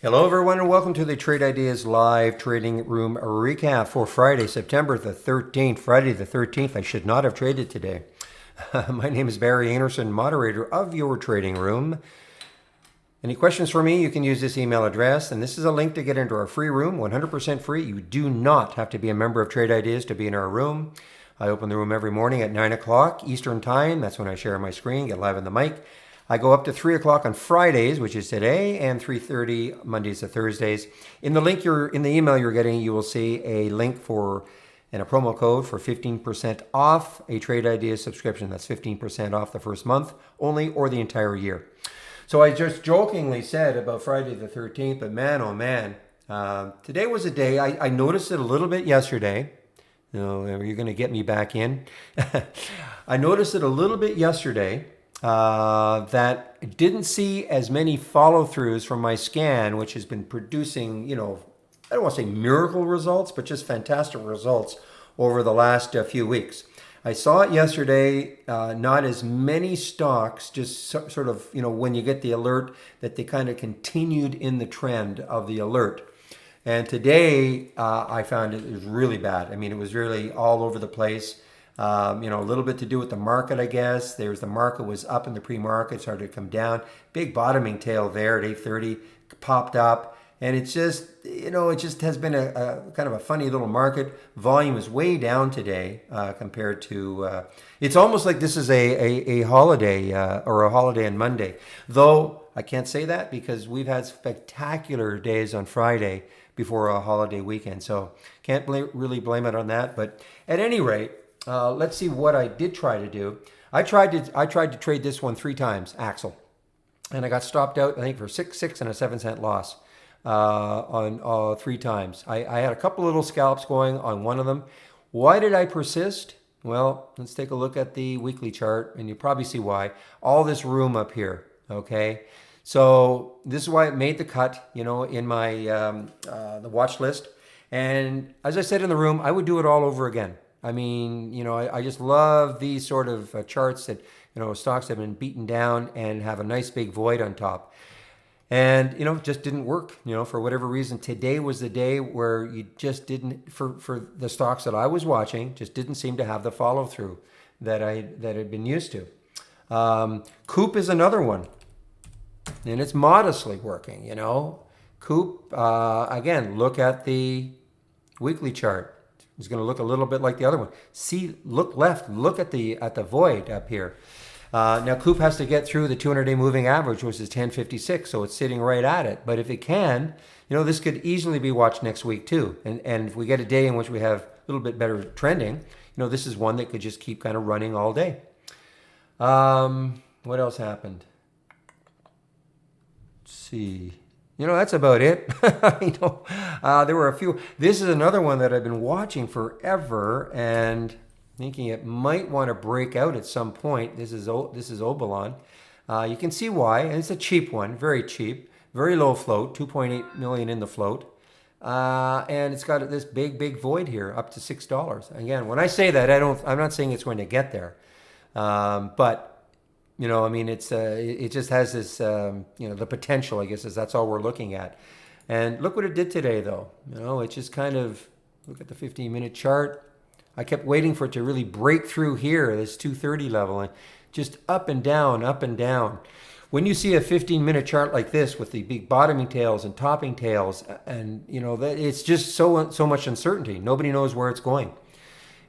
Hello, everyone, and welcome to the Trade Ideas Live Trading Room recap for Friday, September the 13th. Friday the 13th, I should not have traded today. My name is Barry Anderson, moderator of your trading room. Any questions for me, you can use this email address, and this is a link to get into our free room, 100% free. You do not have to be a member of Trade Ideas to be in our room. I open the room every morning at 9 o'clock Eastern Time. That's when I share my screen, get live on the mic. I go up to 3 o'clock on Fridays, which is today, and 3:30 Mondays to Thursdays. In the email you're getting, you will see a link and a promo code for 15% off a Trade Ideas subscription. That's 15% off the first month only, or the entire year. So I just jokingly said about Friday the 13th, but man, oh man, today was a day, I noticed it a little bit yesterday. Are you going to get me back in? I noticed it a little bit yesterday that I didn't see as many follow-throughs from my scan, which has been producing, I don't want to say miracle results, but just fantastic results over the last few weeks. I saw it yesterday, not as many stocks, just sort of, when you get the alert that they kind of continued in the trend of the alert. And today I found it was really bad. I mean, it was really all over the place. A little bit to do with the market, I guess. The market was up in the pre-market, started to come down. Big bottoming tail there at 8:30, popped up. And it's just, it just has been a kind of a funny little market. Volume is way down today compared to, it's almost like this is a holiday or a holiday on Monday. Though I can't say that because we've had spectacular days on Friday before a holiday weekend. So can't really blame it on that. But at any rate, let's see what I did try to do. I tried to trade this one 3 times, Axle. And I got stopped out, I think, for 6 and a 7-cent loss on 3 times. I had a couple little scalps going on one of them. Why did I persist? Well, let's take a look at the weekly chart, and you probably see why. All this room up here, okay? So this is why it made the cut, in my the watch list. And as I said in the room, I would do it all over again. I mean, I just love these sort of charts that, stocks have been beaten down and have a nice big void on top. And, it just didn't work, for whatever reason. Today was the day where you just didn't, for the stocks that I was watching, just didn't seem to have the follow through that I'd been used to. Coop is another one, and it's modestly working, Coop, again, look at the weekly chart. It's going to look a little bit like the other one. Look left, look at the void up here. Now, Coop has to get through the 200-day moving average, which is 1056, so it's sitting right at it. But if it can, this could easily be watched next week too. And if we get a day in which we have a little bit better trending, this is one that could just keep kind of running all day. What else happened? Let's see. That's about it. There were a few. This is another one that I've been watching forever and thinking it might want to break out at some point. This is Obolon. You can see why. And it's a cheap one, very cheap, very low float, 2.8 million in the float. And it's got this big void here, up to $6. Again, when I say that, I'm not saying it's going to get there. But it just has this, the potential, I guess, that's all we're looking at. And look what it did today, though. It just kind of, look at the 15-minute chart. I kept waiting for it to really break through here, this 230 level, and just up and down, up and down. When you see a 15-minute chart like this with the big bottoming tails and topping tails, and, that it's just so much uncertainty. Nobody knows where it's going.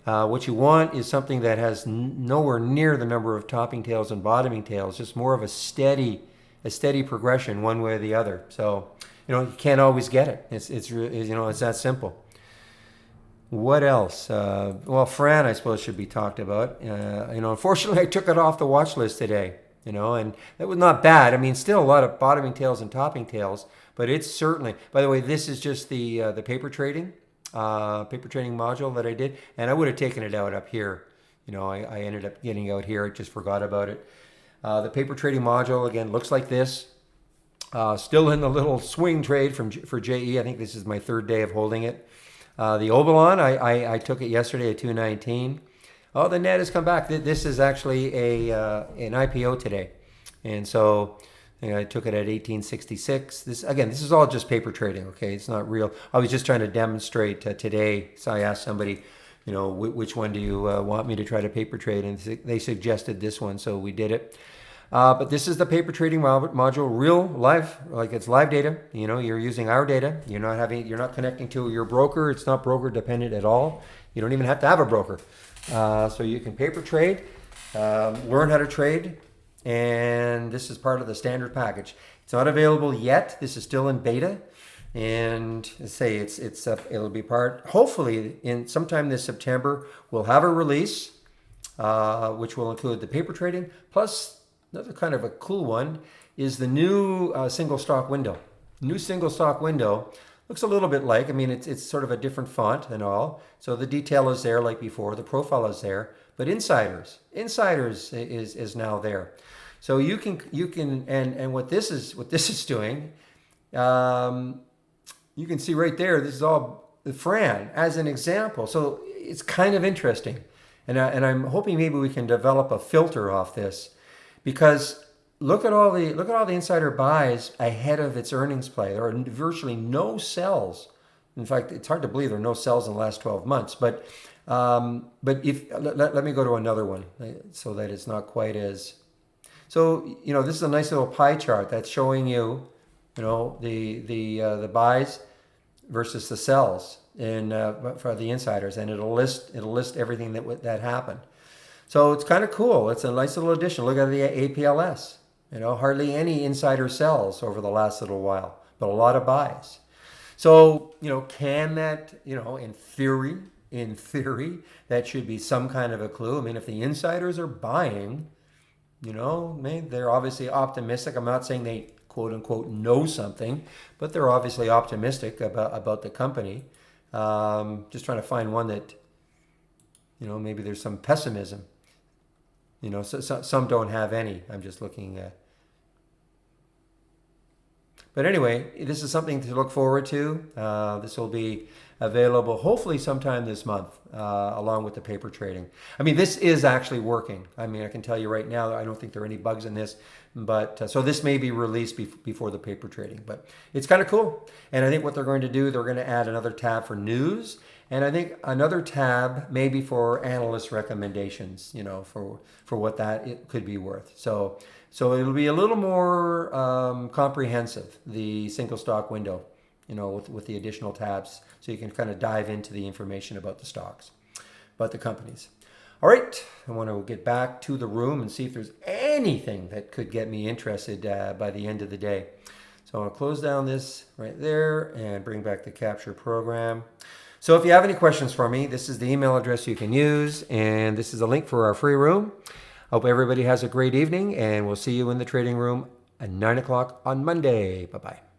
What you want is something that has nowhere near the number of topping tails and bottoming tails, just more of a steady progression one way or the other. So, you can't always get it. It's that simple. What else? Fran, I suppose, should be talked about. Unfortunately, I took it off the watch list today, and that was not bad. I mean, still a lot of bottoming tails and topping tails, but it's certainly, by the way, this is just the paper trading module that I did, and I would have taken it out up here. I ended up getting out here. I just forgot about it. The paper trading module, again, looks like this. Still in the little swing trade for JE. I think this is my 3rd day of holding it. The Obolon, I took it yesterday at 219. Oh, the net has come back. This is actually an IPO today. And so And I took it at 1866. This is all just paper trading. Okay, it's not real. I was just trying to demonstrate today. So I asked somebody, which one do you want me to try to paper trade? And they suggested this one, so we did it. But this is the paper trading module, real live, like it's live data. You're using our data. You're not connecting to your broker. It's not broker dependent at all. You don't even have to have a broker. So you can paper trade, learn how to trade, and this is part of the standard package. It's not available yet. This is still in beta, and say it'll be part. Hopefully, in sometime this September, we'll have a release, which will include the paper trading plus. Another kind of a cool one is the new single stock window. New single stock window looks a little bit like, it's sort of a different font and all. So the detail is there like before, the profile is there, but insiders is now there. So you can and what this is doing, you can see right there, this is all Fran as an example. So it's kind of interesting. And I'm hoping maybe we can develop a filter off this. Because look at all the insider buys ahead of its earnings play. There are virtually no sells. In fact, it's hard to believe there are no sells in the last 12 months. But if let me go to another one so that it's not quite as. So this is a nice little pie chart that's showing you, the buys versus the sells for the insiders, and it'll list everything that happened. So it's kind of cool. It's a nice little addition. Look at the APLS. Hardly any insider sells over the last little while, but a lot of buys. So, can that, in theory, that should be some kind of a clue. If the insiders are buying, they're obviously optimistic. I'm not saying they quote unquote know something, but they're obviously optimistic about the company. Just trying to find one that, maybe there's some pessimism. So some don't have any. I'm just looking at. But anyway, this is something to look forward to. This will be available hopefully sometime this month, along with the paper trading. This is actually working. I can tell you right now, I don't think there are any bugs in this. But so this may be released before the paper trading. But it's kind of cool. And I think what they're going to do, they're going to add another tab for news. And I think another tab maybe for analyst recommendations, for what it could be worth. So it'll be a little more comprehensive, the single stock window, with the additional tabs. So you can kind of dive into the information about the stocks, about the companies. All right, I want to get back to the room and see if there's anything that could get me interested by the end of the day. So I want to close down this right there and bring back the capture program. So if you have any questions for me, this is the email address you can use, and this is a link for our free room. Hope everybody has a great evening, and we'll see you in the trading room at 9 o'clock on Monday. Bye-bye.